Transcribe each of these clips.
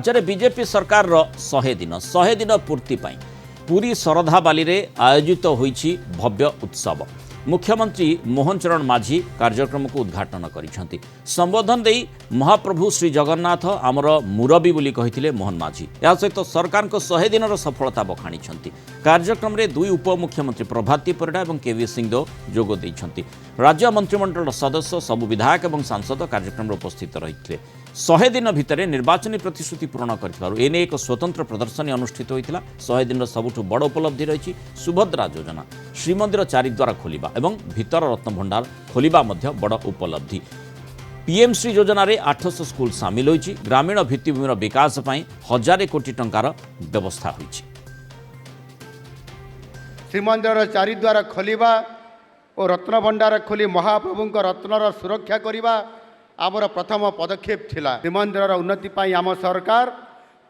राज्य में बीजेपी सरकार 100 दिन पूर्ति पाई पुरी शरधाबाली रे आयोजित होईछि भव्य उत्सव। मुख्यमंत्री मोहन चरण माझी कार्यक्रम को उद्घाटन करिसेंति। संबोधन देई महाप्रभु श्री जगन्नाथ आमर मुरबी बोली कहिथिले मोहन माझी। या सहित सरकार को 100 दिन सफलता बखाणी। कार्यक्रम रे दुई उपमुख्यमंत्री प्रभाती परिडा और केवी सिंहदेव जोग देइछंति। राज्य मंत्रिमंडल सदस्य सबु विधायक और सांसद कार्यक्रम में उपस्थित रही। 100 दिन भितर निर्वाचनी प्रतिश्रुति पूरण कर एने एक स्वतंत्र प्रदर्शनी अनुष्ठित होता। 100 दिन सबुठ बड़ उपलब्धि रही सुभद्रा योजना, श्रीमंदिर चारिद्वार खोलिबा एवं भीतर रत्नभंडार खोलिबा मध्य बड़ उपलब्धि। पीएमश्री योजना रे 800 स्कूल सामिल होइछि। ग्रामीण भित्तिभूमिर विकास पई 1000 कोटी टंकार व्यवस्था होइछि। श्रीमंदिर चारिद्वार खोलिबा और रत्नभंडार खोली महाप्रभुଙ୍କ रत्नर सुरक्षा करिबा आमर प्रथम पदक्षेप थिला। श्रीमंदिर उन्नति पाई आम सरकार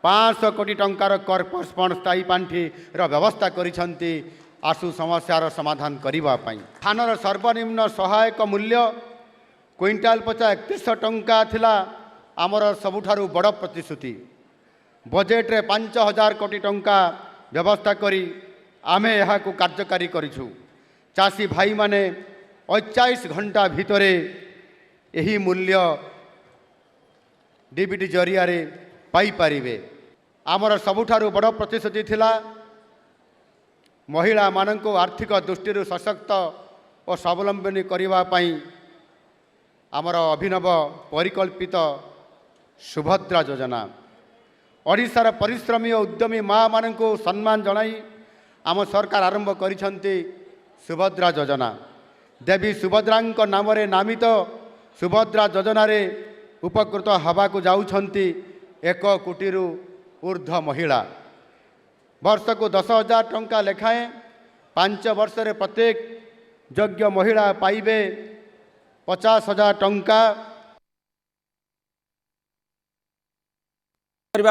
500 कोटी टंकार कर्पण स्थायी पांठि व्यवस्था करिसंती आशु समस्यार समाधान करिबा पाई। धानर सर्वनिम्न सहायक मूल्य क्विंटाल पचा 3100 टंका थिला। आमर सबुठारु बड़ प्रतिश्रुति बजेट रे 5000 कोटी टंका व्यवस्था करी आमे यहाँ को कार्यकारी करिछु। चाषी भाई माने 41 घंटा भितरे यही मूल्य डीबीटी जरिया रे पाई पारिबे। आमर सबुठारु बड़ प्रतिश्रुति थिला महिला माननको आर्थिक दृष्टि सशक्त और स्वावलंबी करिबा पाई आमर अभिनव परिकल्पित सुभद्रा योजना। ओडिशार परिश्रमी और उद्यमी माँ माननको सम्मान जनाई आम सरकार आरंभ करिसंती सुभद्रा योजना। देवी सुभद्रांक नाम रे नामित सुभद्रा योजना रे उपकृत हवा को जाउछंती 1 कोटी ऊर्ध्व महिला। वर्ष को 10,000 टंका लेखाएं 5 वर्ष रे प्रत्येक योग्य महिला पाइबे 50,000 टंका।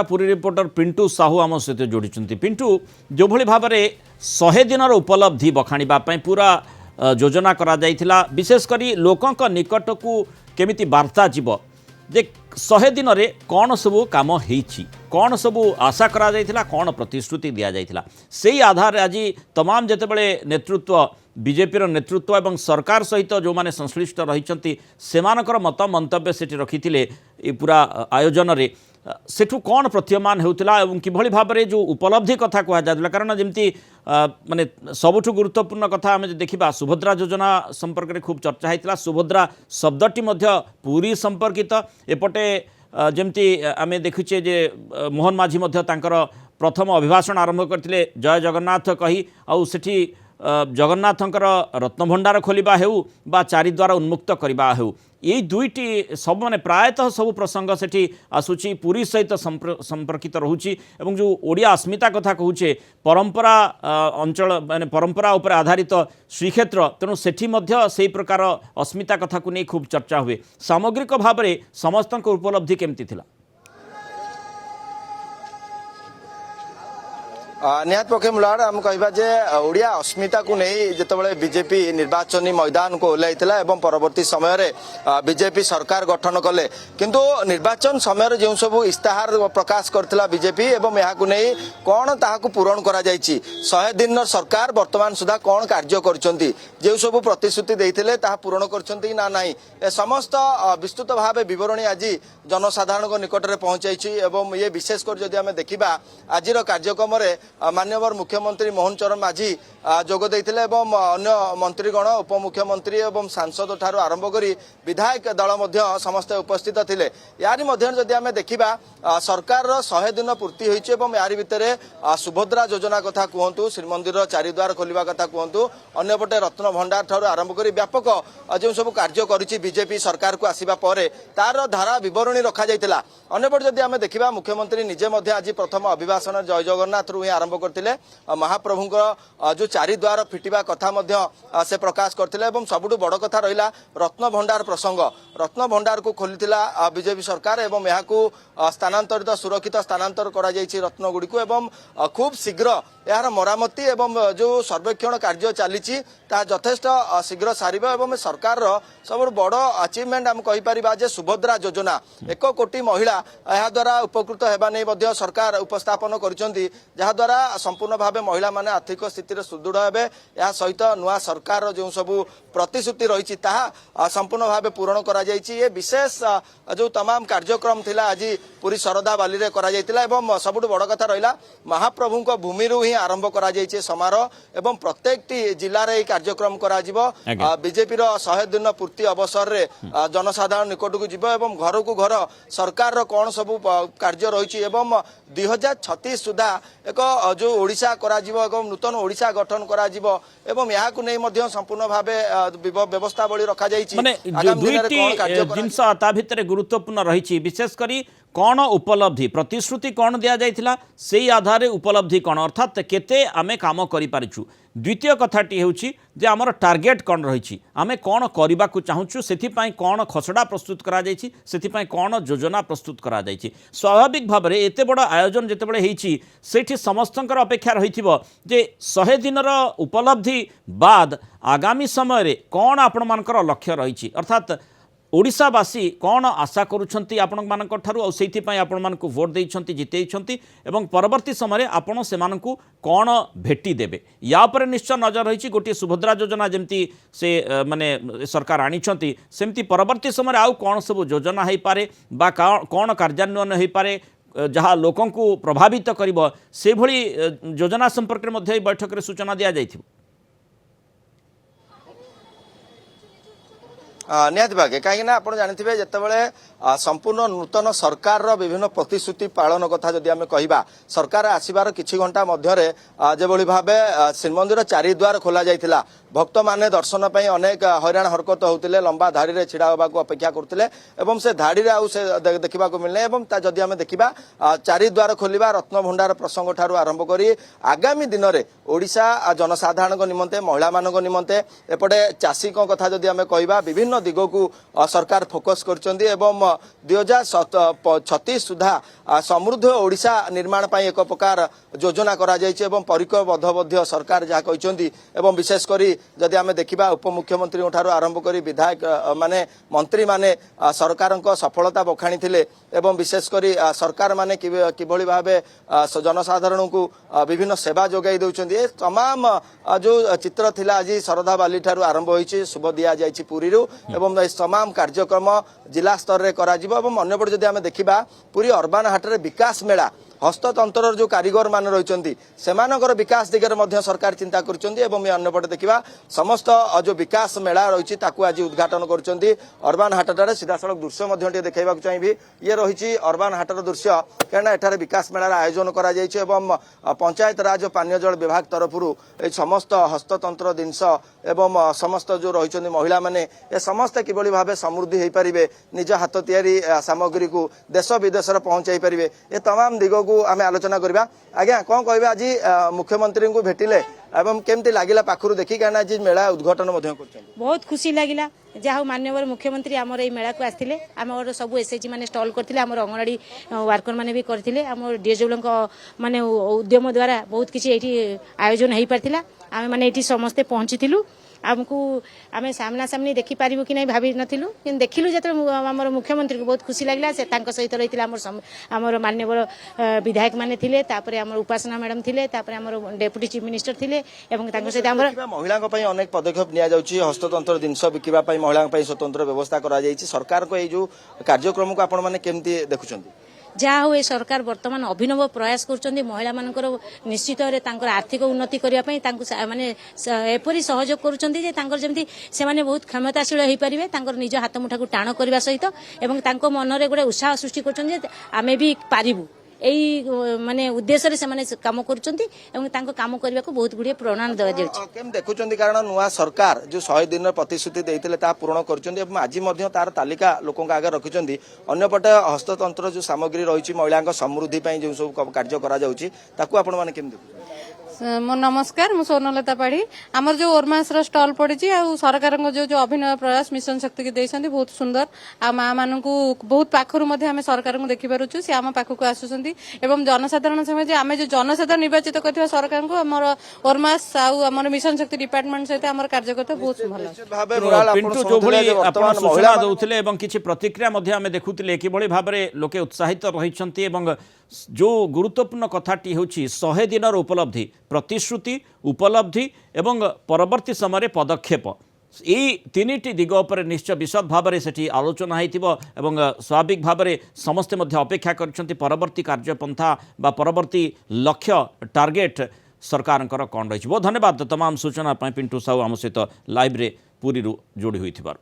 पुरी रिपोर्टर पिंटू साहू आम सहित जोड़ी। पिंटू, जो भली भाव में 100 दिन उपलब्धि बखाणीबा पई पूरा योजना करा जाइथिला, विशेषकर लोकों निकट को केमिति वार्ता जीव जे 100 दिन रे कौन सबू काम होईछि, कौन सबू आशा करा जाइथिला, कौन प्रतिश्रुति दिया जाइथिला, सेही आधार आज तमाम जेतेबेले नेतृत्व बीजेपी नेतृत्व एवं सरकार सहित जो माने संश्लिष्ट रहिछंती सेमानकर मत मंतव्य सेठी रखिथिले पूरा आयोजन रे सेठू कौन प्रतीयमान होउतिला एवं किभली भाव में जो उपलब्धि कथा कहा जाता। कारण जमती माने सबुठु गुरुत्वपूर्ण कथा आम देखा सुभद्रा योजना संपर्क में खूब चर्चा होता। सुभद्रा शब्दटी मध्य पूरी संपर्कित। एपटे जमती आम देखुचे जे मोहन माझी मध्य तांकर प्रथम अभिभाषण आरंभ करते जय जगन्नाथ कही आउ सेठी जगन्नाथंकर रत्नभंडार खोलिबा हेउ बा चारिद्वार उन्मुक्त करबा हेउ ये दुईटी सब माने प्रायतः सब प्रसंग सेठी आसुची पूरी सहित संपर्कित रहुची। एवं जो ओडिया अस्मिता कथा कहूचे परंपरा अंचल माने परंपरा उपर आधारित श्रीक्षेत्र तेणु सेठी मध्य सेही प्रकार अस्मिता कथा को नहीं खूब चर्चा हुए। सामग्रिक भाव में समस्त उपलब्धि केमती थिला? निहात पक्षे मुलाड़ आम कहवा जे ओडिया अस्मिता को नहीं जितेबाला बीजेपी निर्वाचनी मैदान को ओह्लैला एवं परवर्ती समय रे बीजेपी सरकार गठन कले किंतु निर्वाचन समय जो सब इस्ताहार प्रकाश करथिला बीजेपी एवं यहाँ को नहीं कौन ताहाकु पूरण करा जायछि 100 दिन सरकार वर्तमान सुधा कौन कार्य करछंती जो सब प्रतिश्रुति देइथिले ताहा पूरण करछंती ना नाही ए समस्त विस्तृत भावे विवरणी आज जनसाधारण निकट में पहुंचाई एवं ये विशेषकर जदि आम देखा आज कार्यक्रम माननीय मुख्यमंत्री मोहन चरण माझी जोग देइथिले एवं अन्य मंत्रीगण उपमुख्यमंत्री एवं सांसद ठारू आरंभ करी विधायक दल मध्य समस्त उपस्थित थिले। यारी मध्य जदि आम देखा सरकार 100 दिन पूर्ति होइछि एवं यारी भितरे सुभद्रा योजना कथा कहतु, श्रीमंदिर चारिद्वार खोलिबा कथा कहतु, अन्यपटे रत्न भंडार ठारू आरंभ करी व्यापक जो सब कार्य करिछि बीजेपी सरकार को आसीबा परे तार धारा विवरणी रखा जाइतिला। अन्यपटे जदि आम देखा मुख्यमंत्री निजे मध्य आज प्रथम अभिभाषण जय जगन्नाथ रु आरंभ करथिले महाप्रभुंक जो चारिद्वार फिटिबा कथा मध्य से प्रकाश करथिले एवं सबुठु बड़ कथा रहिला रत्न भंडार प्रसंग रत्न भंडार को खोलिथिला बीजेपी सरकार एवं यहाकू स्थानांतरित सुरक्षित स्थानांतर करा जायछि रत्न गुडी को एवं खूब शीघ्र यार मरामती एवं जो सर्वेक्षण कार्य चली यथेष्ट शीघ्र सारिबा एवं सरकार सब बड़ अचिवमेंट आम कहि परिबा जे सुभद्रा योजना 1 कोटी महिला यह द्वारा उपकृत हेबा नै मध्ये सरकार उपस्थापन करिसंती जहा द्वारा संपूर्ण भावे महिला माने आर्थिक स्थिति रे सुदृढ़ हेबे या सहित नुआ सरकार जो सब प्रतिश्रुति रही संपूर्ण भावे पूरण करा जायछि ये विशेष जो तमाम कार्यक्रम थिला आज पूरी शरदा बाली रे करा जायतिला एवं सबुठ बड़ कथा रहिला महाप्रभुंक भूमि रु ही आरंभ करा जायछि समारोह एवं प्रत्येक जिल्ला रे कार्यक्रम करा जिवो बीजेपी रो 100 दिन पूर्ति अवसर रे जनसाधारण निकट को जिवो एवं घर को घर सरकार रो कोन सब कार्य रही एवं 2036 सुधा एक जो ओडिशा करा जिवो एवं नूतन ओडिशा गठन करा जिवो एवं यहाँ को नहीं मध्य संपूर्ण भावे व्यवस्था बड़ी रखा जायछि माने दुईटी जिंस ता भितरे गुरुत्वपूर्ण रही विशेष करी कौन उपलब्धि प्रतिश्रुति कौन दिया जाइथिला सेही आधार उपलब्धि कौन अर्थात केते आमे काम करि पारिछु द्वितीय कथाटी हेउछि जे आमर टार्गेट कौन रही आमे कौन करबा को चाहूछु सेथिपाई कौन खसड़ा प्रस्तुत करा जायछि सेथिपाई कौन योजना प्रस्तुत करा जायछि स्वाभाविक भाव में एते बड़ आयोजन जेतेबेले हेछि सेठी समस्तंकर अपेक्षा रहिथिबो जे 100 दिनर उपलब्धि बाद आगामी समय रे कौन आपण मानकर लक्ष्य रही अर्थात ओडिशावासी कौन आशा करुछंती आपण मानक ठारू और सेथिपाई आपण मानकु वोट देइछंती जितेइछंती एवं परवर्ती समय आपण सेमानकु कौन भेटी देबे या पर निश्चय नजर रही गोटे सुभद्रा योजना जमती से माने सरकार आनिछंती सेमती परवर्ती समय आउ कौन सब योजना है पारे बा कौन कार्यान्वयन है पारे जहाँ लोकं को प्रभावित करिवो से भली योजना संपर्क में मध्य बैठक रे सूचना दिया जाइथिबो निहाती भागे कहीं आप जानते जितेबाला संपूर्ण नूतन सरकार विभिन्न प्रतिश्रुति पालन कथा जदि आम कहवा सरकार आसबार किछि घंटा मध्य जो भाव श्रीमंदिर चारिद्वार खोल जाइथिला भक्त माने दर्शन पर अनेक हैरान हरकत होते लंबा धाड़ी में छिड़ा होगा अपेक्षा करते एवं से धाड़ी आउ से देखा मिलने जदि आम देखा चारिद्वार खोलिबा रत्न भंडार प्रसंग ठारू आरंभ करी आगामी दिन में ओडिशा जनसाधारण निमंते महिला मान निमंते एपटे चाषी कथा जदि आम कहवा विभिन्न दिग को सरकार फोकस करछंती एवं 2036 सुधा समृद्ध ओडिशा निर्माण पर एक प्रकार योजना करा जायछि एवं परिकबद्ध सरकार जहाँ कहते एवं विशेषकर जदि आम देखा उपमुख्यमंत्री ठारू आरंभ करी विधायक माने मंत्री माने सरकार सफलता बखाणी थिले एवं विशेषकर सरकार माने किभली भावे जनसाधारण को विभिन्न सेवा जोगाई दउछंती तमाम जो चित्र थिला आज शरदा बाली ठारू आरंभ होईछि शुभ दिया जायछि पुरी रु एवं तमाम कार्यक्रम जिला स्तर रे करा जिवो एवं अन्यपटे जदि आम देखा पुरी अर्बान हाट रे विकास मेला हस्ततंत्र जो कारीगर मान रही सेमानकर विकास दिगरे मध्य सरकार चिंता करछंती एवं अन्यपटे देखा समस्त जो विकास मेला रही आज उद्घाटन करछंती अर्बान हाटटारे सीधासलख दृश्य मध्य देखा चाहिए ये रही अर्बान हाटर दृश्य कहना एठारे विकास मेलार आयोजन करा जायछि एवं पंचायत राज पानीय जल विभाग तरफ समस्त हस्ततंत्र जिनस एवं समस्त जो रही महिला माने ये समस्त किभली भावे समृद्धि हो पारे निज हाथ तैयारी सामग्री को देश विदेश पहुंचाई पारे ये तमाम दिग को आम आलोचना करबा आज्ञा कौन कहबा आज मुख्यमंत्री को भेटिले एवं केमती लागिला पाखरु देखि काना आज मेला उद्घाटन मध्य करछन बहुत खुशी लागिला जहाँ माननीय मुख्यमंत्री आमर ये मेला को आसते आम सब एसएचजी मैंने स्टल करते आम अंगनवाड़ी वर्कर मैंने भी करते आम डीएसडब्ल्यू माने उद्यम द्वारा बहुत किसी ये आयोजन हो पार्थिला आम मैंने ये समस्ते पहुँची आमको आम सामना सामनी देखी पारिबो कि नहीं भाभी नथिलु किन देखिलु जत हमर मुख्यमंत्री को बहुत खुशी लागला से तांको सहित रहितिला हमर माननीय विधायक माने थिले तापरे हमर उपासना मैडम थिले तापरे हमर डेप्यूटी चीफ मिनिस्टर थिले एवं तांको सहित हमर महिला को पई अनेक पदक्षेप निया जाउची हस्ततंत्र जिनस बिकिबा पई महिला पई स्वतंत्र व्यवस्था करा जायछि सरकार को ए जो कार्यक्रम को आपण माने केमती देखुछन्ती जहाँ हुए सरकार वर्तमान अभिनव प्रयास कर महिला मानकर निश्चित आर्थिक उन्नति करने माने एपरी सहयोग करमती से बहुत क्षमताशील हो पारे निज हाथ मुठा को टाण करने सहित एवं मन में गोटे उत्साह सृष्टि कर आमे भी पारिबु এই মানে উদ্দেশ্যରେ ସେମାନେ କାମ କରୁଛନ୍ତି ଏବଂ ତାଙ୍କ କାମ କରିବାକୁ ବହୁତ ଗୁଡ଼ିଏ ପ୍ରମାଣ ଦିଆଯାଉଛି। କେମିତି ଦେଖୁଛନ୍ତି କାରଣ ନୂଆ ସରକାର ଯୋଉ 100 ଦିନର ପ୍ରତିଶ୍ରୁତି ଦେଇଥିଲେ ତାହା ପୂରଣ କରୁଛନ୍ତି ଏବଂ ଆଜି ମଧ୍ୟ ତାର ତାଲିକା ଲୋକଙ୍କ ଆଗରେ ରଖିଛନ୍ତି। ଅନ୍ୟପଟେ ହସ୍ତତନ୍ତ୍ର ଯୋଉ ସାମଗ୍ରୀ ରହିଛି ମହିଳାଙ୍କ ସମୃଦ୍ଧି ପାଇଁ ଯୋଉ ସବୁ କାର୍ଯ୍ୟ କରାଯାଉଛି ତାକୁ ଆପଣମାନେ କେମିତି ଦେଖୁଛନ୍ତି? ମୋ ନମସ୍କାର, ମୁଁ ସ୍ୱର୍ଣ୍ଣଲତା ପାଢ଼ୀ। ଆମର ଯୋଉ ଓରମାସର ଷ୍ଟଲ୍ ପଡ଼ିଛି ଆଉ ସରକାରଙ୍କ ଯୋଉ ଅଭିନବ ପ୍ରୟାସ ମିଶନ ଶକ୍ତିକି ଦେଇଛନ୍ତି ବହୁତ ସୁନ୍ଦର। ଆଉ ମା ମାନଙ୍କୁ ବହୁତ ପାଖରୁ ମଧ୍ୟ ଆମେ ସରକାରଙ୍କୁ ଦେଖିପାରୁଛୁ, ସେ ଆମ ପାଖକୁ ଆସୁଛନ୍ତି ଏବଂ ଜନସାଧାରଣ ସମୟ ଯେ ଆମେ ଯୋଉ ଜନସାଧାରଣ ନିର୍ବାଚିତ କରିଥିବା ସରକାରଙ୍କୁ ଆମର ଓରମାସ ଆଉ ଆମର ମିଶନ ଶକ୍ତି ଡିପାର୍ଟମେଣ୍ଟ ସହିତ ଆମର କାର୍ଯ୍ୟକର୍ତ୍ତା ବହୁତ ଭଲ। ପିଣ୍ଟୁ ଯୋଉଭଳି ଆପଣ ସୂଚନା ଦେଉଥିଲେ ଏବଂ କିଛି ପ୍ରତିକ୍ରିୟା ମଧ୍ୟ ଆମେ ଦେଖୁଥିଲେ କିଭଳି ଭାବରେ ଲୋକେ ଉତ୍ସାହିତ ରହିଛନ୍ତି ଏବଂ ଯେଉଁ ଗୁରୁତ୍ୱପୂର୍ଣ୍ଣ କଥାଟି ହେଉଛି 100 ଦିନର ଉପଲବ୍ଧି, ପ୍ରତିଶ୍ରୁତି, ଉପଲବ୍ଧି ଏବଂ ପରବର୍ତ୍ତୀ ସମୟରେ ପଦକ୍ଷେପ, এই তিনিটি দিগ উপরে নিশ্চয় বিশদ ভাবে সেটি আলোচনা হয়েছিল এবং স্বাভাবিক ভাবে সমস্তে মধ্যে অপেক্ষা করছেন পরবর্তী কার্যপন্থা বা পরবর্তী লক্ষ্য টার্গেট সরকারଙ୍କର କ'ଣ ରହିଛି। ବହୁତ ଧନ୍ୟବାଦ ତମାମ ସୂଚନା ପାଇଁ ପିଣ୍ଟୁ ସାହୁ ଆମ ସହିତ ଲାଇଭ୍ରେ ପୁରୀରୁ ଯୋଡ଼ି ହୋଇଥିବାରୁ।